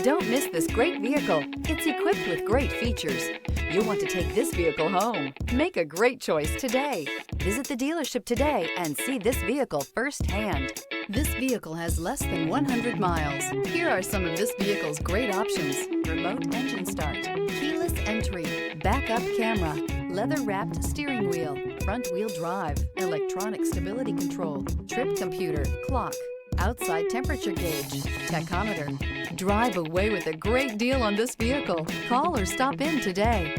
Don't miss this great vehicle. It's equipped with great features. You'll want to take this vehicle home. Make a great choice today. Visit the dealership today and see this vehicle firsthand. This vehicle has less than 100 miles. Here are some of this vehicle's great options: remote engine start, keyless entry, backup camera, leather-wrapped steering wheel, front-wheel drive, electronic stability control, trip computer, clock, outside temperature gauge, tachometer. Drive away with a great deal on this vehicle. Call or stop in today.